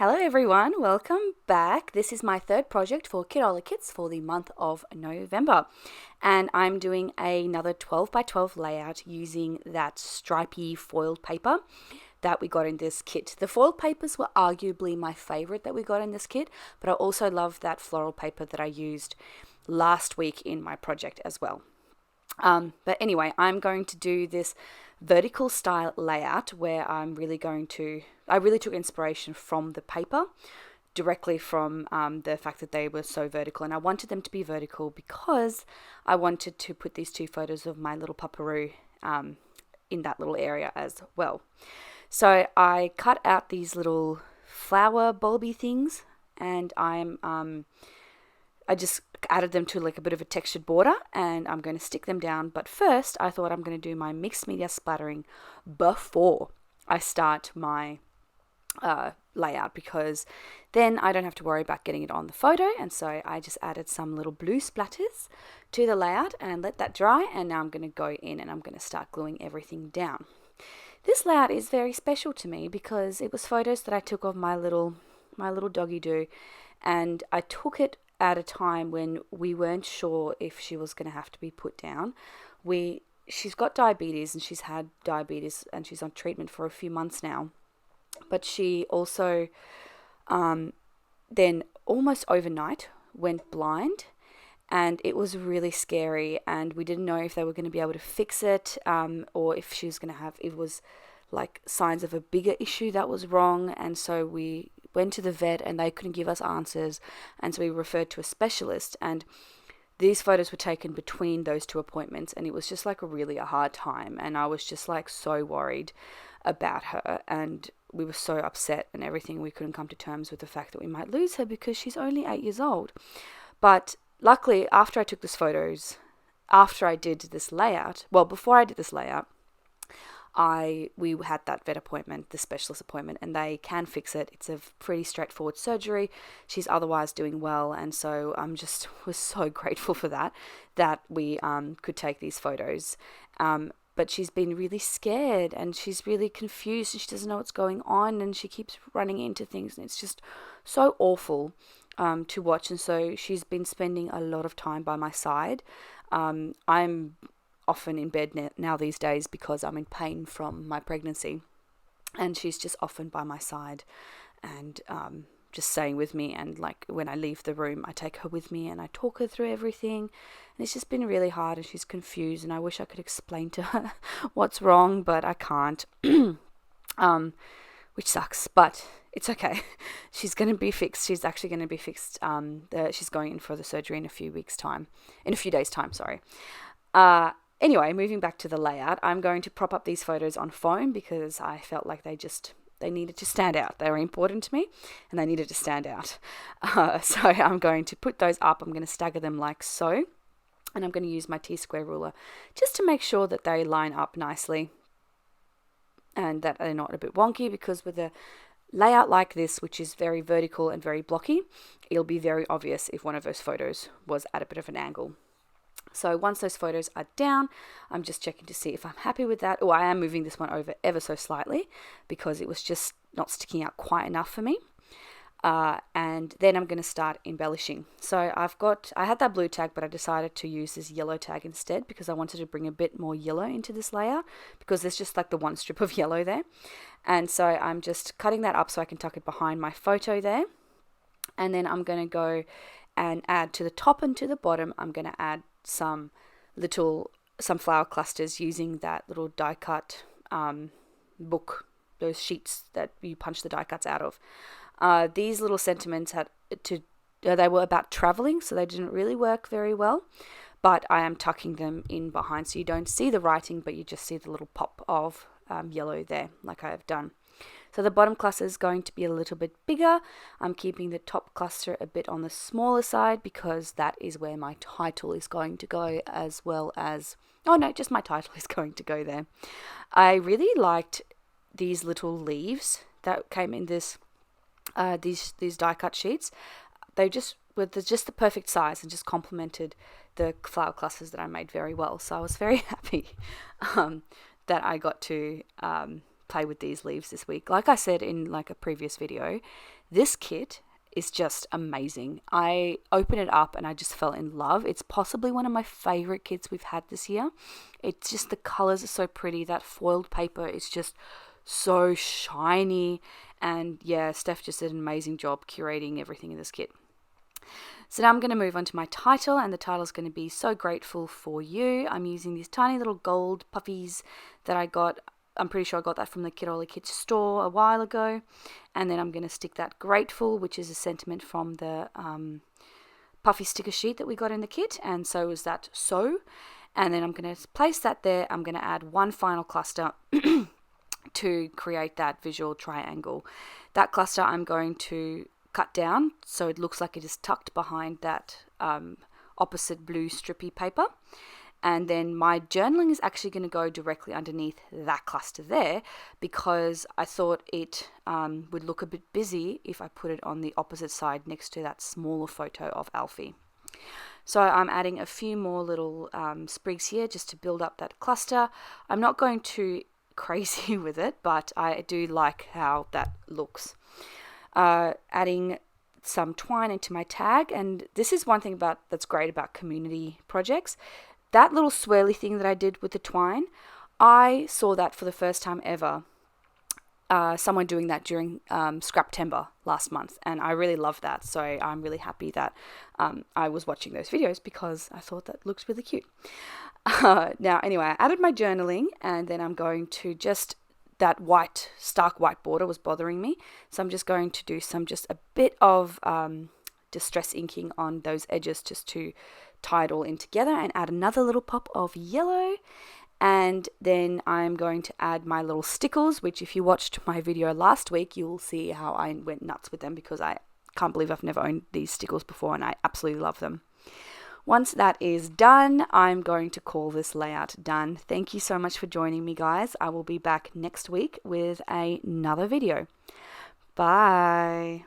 Hello everyone, welcome back. This is my third project for Kitaholic kits for the month of November. And I'm doing another 12 by 12 layout using that stripy foiled paper that we got in this kit. The foiled papers were arguably my favorite that we got in this kit, but I also love that floral paper that I used last week in my project as well. But anyway, I'm going to do this vertical style layout where I really took inspiration from the paper, directly from the fact that they were so vertical, and I wanted them to be vertical because I wanted to put these two photos of my little paparoo in that little area as well. So I cut out these little flower bulby things, and I just added them to like a bit of a textured border, and I'm going to stick them down. But first, I thought I'm going to do my mixed media splattering before I start my layout, because then I don't have to worry about getting it on the photo. And so I just added some little blue splatters to the layout and let that dry. And now I'm going to go in and I'm going to start gluing everything down. This layout is very special to me because it was photos that I took of my little doggy do, and I took it at a time when we weren't sure if she was going to have to be put down. She's got diabetes, and she's had diabetes, and she's on treatment for a few months now. But she also then almost overnight went blind, and it was really scary, and we didn't know if they were going to be able to fix it, or if she was going to have, it was like signs of a bigger issue that was wrong. And so we went to the vet and they couldn't give us answers, and so we referred to a specialist. And these photos were taken between those two appointments, and it was just like a hard time, and I was just like so worried about her, and we were so upset and everything. We couldn't come to terms with the fact that we might lose her because she's only 8 years old. But luckily, after I took these photos, after I did this layout, well, before I did this layout, we had that vet appointment, the specialist appointment, and they can fix it. It's a pretty straightforward surgery. She's otherwise doing well, and so was so grateful for that we could take these photos. But she's been really scared, and she's really confused, and she doesn't know what's going on, and she keeps running into things, and it's just so awful to watch. And so she's been spending a lot of time by my side. I'm often in bed now these days because I'm in pain from my pregnancy, and she's just often by my side and just staying with me. And like when I leave the room, I take her with me and I talk her through everything, and it's just been really hard, and she's confused, and I wish I could explain to her what's wrong, but I can't. Which sucks, but it's okay. She's going to be fixed. She's actually going to be fixed. She's going in for the surgery in a few days time, sorry. Anyway, moving back to the layout, I'm going to prop up these photos on foam because I felt like they needed to stand out. They were important to me, and they needed to stand out. So I'm going to put those up. I'm going to stagger them like so, and I'm going to use my T-square ruler just to make sure that they line up nicely and that they're not a bit wonky, because with a layout like this, which is very vertical and very blocky, it'll be very obvious if one of those photos was at a bit of an angle. So once those photos are down, I'm just checking to see if I'm happy with that. Oh, I am moving this one over ever so slightly because it was just not sticking out quite enough for me. And then I'm going to start embellishing. So I had that blue tag, but I decided to use this yellow tag instead because I wanted to bring a bit more yellow into this layer, because there's just like the one strip of yellow there. And so I'm just cutting that up so I can tuck it behind my photo there. And then I'm going to go and add to the top and to the bottom, I'm going to add some flower clusters using that little die cut book, those sheets that you punch the die cuts out of. These little sentiments they were about traveling, so they didn't really work very well, but I am tucking them in behind so you don't see the writing, but you just see the little pop of yellow there, like I have done. So the bottom cluster is going to be a little bit bigger. I'm keeping the top cluster a bit on the smaller side because that is where my title is going to go, as well as, just my title is going to go there. I really liked these little leaves that came in these die cut sheets. They just were just the perfect size and just complemented the flower clusters that I made very well. So I was very happy that I got to play with these leaves this week. Like I said in like a previous video, this kit is just amazing. I opened it up and I just fell in love. It's possibly one of my favorite kits we've had this year. It's just, the colors are so pretty. That foiled paper is just so shiny. And yeah, Steph just did an amazing job curating everything in this kit. So now I'm going to move on to my title, and the title is going to be So Grateful for You. I'm using these tiny little gold puffies that I got. I'm pretty sure I got that from the Kitaholic Kids store a while ago. And then I'm going to stick that grateful, which is a sentiment from the puffy sticker sheet that we got in the kit. And so is that so. And then I'm going to place that there. I'm going to add one final cluster to create that visual triangle. That cluster I'm going to cut down so it looks like it is tucked behind that opposite blue strippy paper. And then my journaling is actually going to go directly underneath that cluster there, because I thought it would look a bit busy if I put it on the opposite side next to that smaller photo of Alfie. So I'm adding a few more little sprigs here just to build up that cluster. I'm not going too crazy with it, but I do like how that looks. Adding some twine into my tag, and this is one thing that's great about community projects. That little swirly thing that I did with the twine, I saw that for the first time ever. Someone doing that during Scraptember last month, and I really love that. So I'm really happy that I was watching those videos, because I thought that looks really cute. Now, anyway, I added my journaling, and then I'm going to just, that stark white border was bothering me. So I'm just going to do just a bit of distress inking on those edges just to tie it all in together, and add another little pop of yellow. And then I'm going to add my little stickles, which if you watched my video last week, you'll see how I went nuts with them, because I can't believe I've never owned these stickles before, and I absolutely love them. Once that is done, I'm going to call this layout done. Thank you so much for joining me, guys. I will be back next week with another video. Bye.